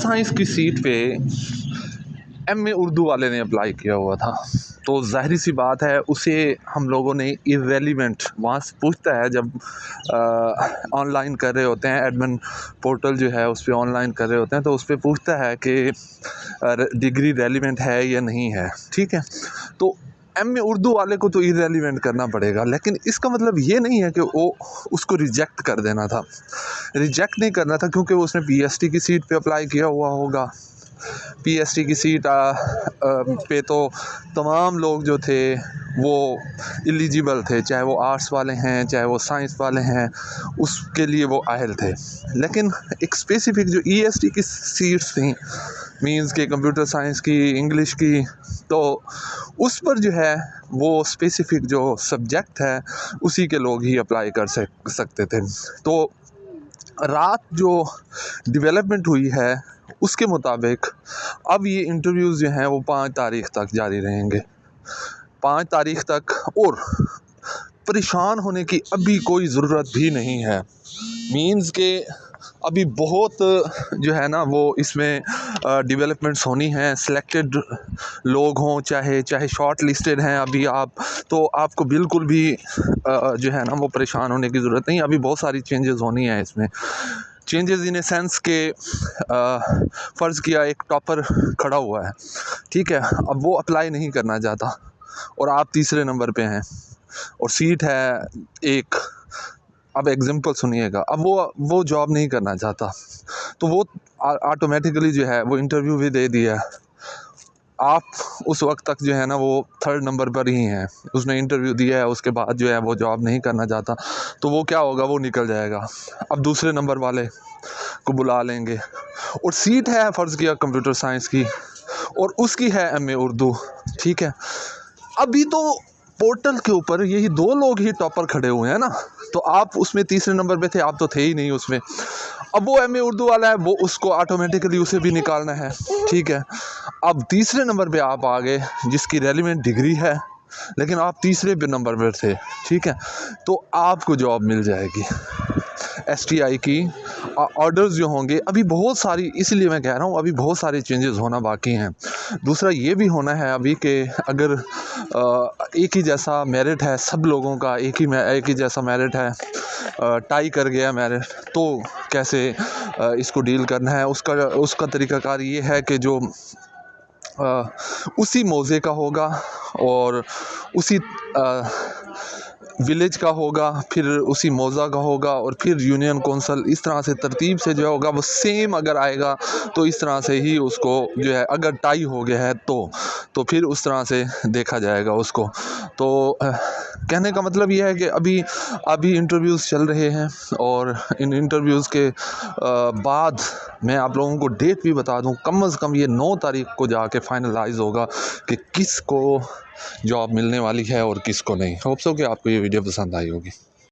Science کی set پہ MA Urdu والے نے اپلائی کیا ہوا تھا، تو ظاہری سی بات ہے اسے ہم لوگوں نے ایریلیونٹ وہاں سے پوچھتا ہے جب آن لائن کر رہے ہوتے ہیں، ایڈمن پورٹل جو ہے اس پہ آن لائن کر رہے ہوتے ہیں، تو اس پہ پوچھتا ہے کہ ڈگری ریلیونٹ ہے یا نہیں ہے، ٹھیک ہے. تو MA اردو والے کو تو ایریلیونٹ کرنا پڑے گا، لیکن اس کا مطلب یہ نہیں ہے کہ وہ اس کو ریجیکٹ کر دینا تھا. ریجیکٹ نہیں کرنا تھا کیونکہ اس نے PhD کی سیٹ پہ اپلائی کیا ہوا ہوگا. PhD کی سیٹ پہ تو تمام لوگ جو تھے وہ ایلیجیبل تھے، چاہے وہ آرٹس والے ہیں چاہے وہ سائنس والے ہیں، اس کے لیے وہ اہل تھے. لیکن ایک اسپیسیفک جو EST کی سیٹس تھیں، مینز کے کمپیوٹر سائنس کی، انگلش کی، تو اس پر جو ہے وہ اسپیسیفک جو سبجیکٹ ہے اسی کے لوگ ہی اپلائی کر سکتے تھے. تو رات جو ڈیولپمنٹ ہوئی ہے اس کے مطابق اب یہ انٹرویوز جو ہیں وہ 5 تاریخ تک جاری رہیں گے، 5 تاریخ تک. اور پریشان ہونے کی ابھی کوئی ضرورت بھی نہیں ہے، مینز کہ ابھی بہت جو ہے نا وہ اس میں ڈیولپمنٹس ہونی ہیں. سلیکٹڈ لوگ ہوں چاہے شارٹ لسٹڈ ہیں ابھی آپ، تو آپ کو بالکل بھی جو ہے نا وہ پریشان ہونے کی ضرورت نہیں. ابھی بہت ساری چینجز ہونی ہیں اس میں. چینجز ان اے سینس کہ فرض کیا ایک ٹاپر کھڑا ہوا ہے، ٹھیک ہے، اب وہ اپلائی نہیں کرنا چاہتا اور آپ تیسرے نمبر پہ ہیں اور سیٹ ہے ایک. اب ایگزامپل سنیے گا، اب وہ جاب نہیں کرنا چاہتا تو وہ آٹومیٹیکلی جو ہے وہ انٹرویو بھی دے دیا. آپ اس وقت تک جو ہے نا وہ 3rd نمبر پر ہی ہیں، اس نے انٹرویو دیا ہے، اس کے بعد جو ہے وہ جاب نہیں کرنا چاہتا تو وہ کیا ہوگا، وہ نکل جائے گا. اب دوسرے نمبر والے کو بلا لیں گے اور سیٹ ہے فرض کیا کمپیوٹر سائنس کی اور اس کی ہے MA اردو، ٹھیک ہے. ابھی تو پورٹل کے اوپر یہی 2 لوگ ہی ٹاپر کھڑے ہوئے ہیں نا، تو آپ اس میں تیسرے نمبر پہ تھے، آپ تو تھے ہی نہیں اس میں. اب وہ MA اردو والا ہے، وہ اس کو آٹومیٹیکلی اسے بھی نکالنا ہے، ٹھیک ہے. اب تیسرے نمبر پہ آپ آ گئے جس کی ریلیونٹ ڈگری ہے لیکن آپ تیسرے نمبر پہ تھے، ٹھیک ہے، تو آپ کو جاب مل جائے گی. STI کی آرڈرز جو ہوں گے ابھی بہت ساری، اس لیے میں کہہ رہا ہوں ابھی بہت سارے چینجز ہونا باقی ہیں. دوسرا یہ بھی ہونا ہے ابھی کہ اگر ایک ہی جیسا میرٹ ہے سب لوگوں کا، ایک ہی جیسا میرٹ ہے، ٹائی کر گیا میرٹ، تو کیسے اس کو ڈیل کرنا ہے. اس کا طریقہ کار یہ ہے کہ جو اسی موضوع کا ہوگا اور اسی ولیج کا ہوگا، پھر اسی موضوع کا ہوگا اور پھر یونین کونسل، اس طرح سے ترتیب سے جو ہوگا وہ سیم اگر آئے گا تو اس طرح سے ہی اس کو جو ہے اگر ٹائی ہو گیا ہے تو پھر اس طرح سے دیکھا جائے گا اس کو. تو کہنے کا مطلب یہ ہے کہ ابھی انٹرویوز چل رہے ہیں اور ان انٹرویوز کے بعد میں آپ لوگوں کو ڈیٹ بھی بتا دوں، کم از کم یہ 9 تاریخ کو جا کے فائنلائز ہوگا کہ کس کو جاب ملنے والی ہے اور کس کو نہیں. ہوپ سو کہ آپ کو یہ ویڈیو پسند آئی ہوگی.